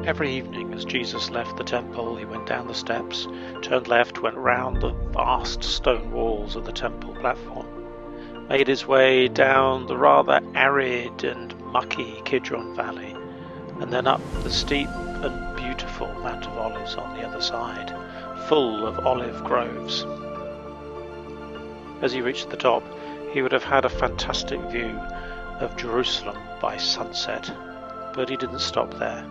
Every evening as Jesus left the temple, he went down the steps, turned left, went round the vast stone walls of the temple platform, made his way down the rather arid and mucky Kidron Valley, and then up the steep and beautiful Mount of Olives on the other side, full of olive groves. As he reached the top, he would have had a fantastic view of Jerusalem by sunset, but he didn't stop there.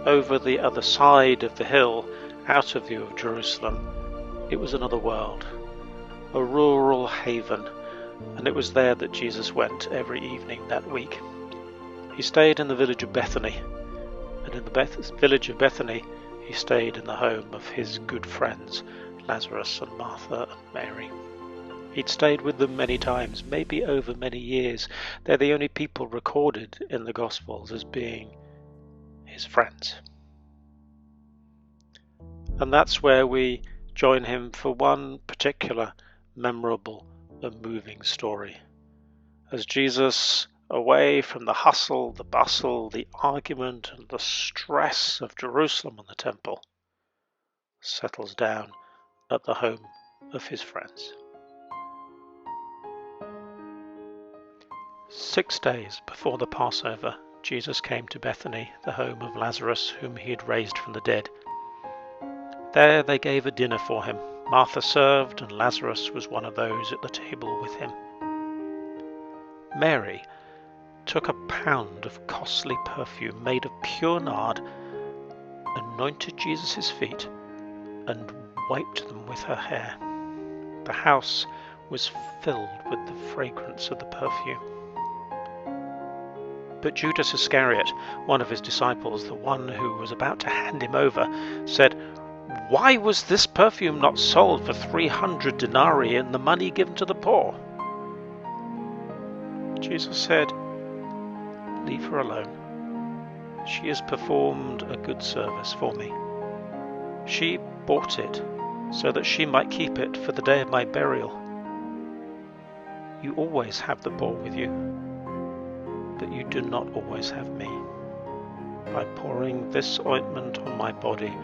Over the other side of the hill, out of view of Jerusalem, it was another world, a rural haven, and it was there that Jesus went every evening that week. He stayed in the village of Bethany, and in the village of Bethany he stayed in the home of his good friends Lazarus and Martha and Mary. He'd stayed with them many times, maybe over many years. They're the only people recorded in the Gospels as being his friends. And that's where we join him for one particular memorable and moving story. As Jesus, away from the hustle, the bustle, the argument and the stress of Jerusalem and the temple, settles down at the home of his friends. 6 days before the Passover, Jesus came to Bethany, the home of Lazarus, whom he had raised from the dead. There they gave a dinner for him. Martha served, and Lazarus was one of those at the table with him. Mary took a pound of costly perfume made of pure nard, anointed Jesus' feet, and wiped them with her hair. The house was filled with the fragrance of the perfume. But Judas Iscariot, one of his disciples, the one who was about to hand him over, said, "Why was this perfume not sold for 300 denarii and the money given to the poor?" Jesus said, "Leave her alone. She has performed a good service for me. She bought it so that she might keep it for the day of my burial. You always have the poor with you, but you do not always have me. By pouring this ointment on my body,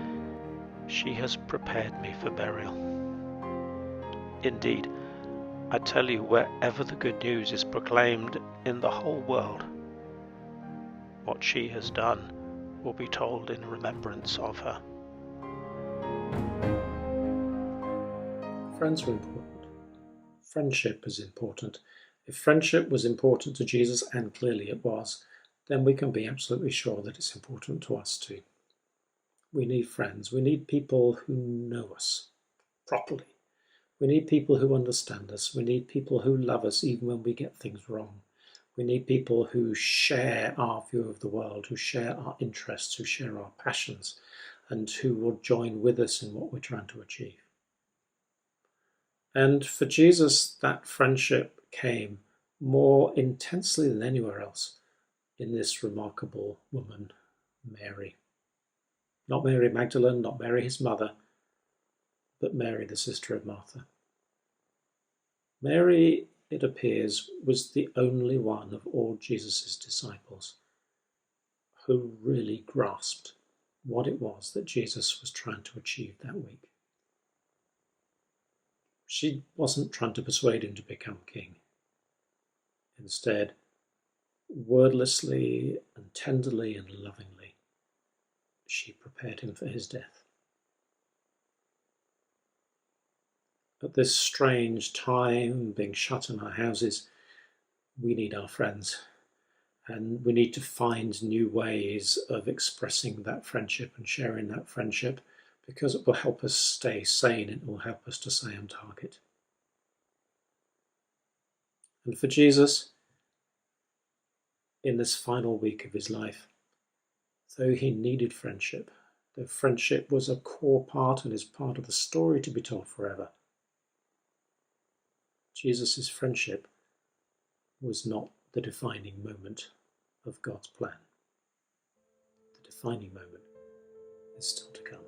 she has prepared me for burial. Indeed, I tell you, wherever the good news is proclaimed in the whole world, what she has done will be told in remembrance of her." Friends are important. Friendship is important. If friendship was important to Jesus, and clearly it was, then we can be absolutely sure that it's important to us too. We need friends. We need people who know us properly. We need people who understand us. We need people who love us even when we get things wrong. We need people who share our view of the world, who share our interests, who share our passions, and who will join with us in what we're trying to achieve. And for Jesus, that friendship came more intensely than anywhere else in this remarkable woman, Mary. Not Mary Magdalene, not Mary his mother, but Mary the sister of Martha. Mary, it appears, was the only one of all Jesus' disciples who really grasped what it was that Jesus was trying to achieve that week. She wasn't trying to persuade him to become king. Instead, wordlessly and tenderly and lovingly, she prepared him for his death. At this strange time, being shut in our houses, we need our friends, and we need to find new ways of expressing that friendship and sharing that friendship, because it will help us stay sane. It will help us to stay on target. And for Jesus, in this final week of his life, though he needed friendship, though friendship was a core part and is part of the story to be told forever, Jesus' friendship was not the defining moment of God's plan. The defining moment is still to come.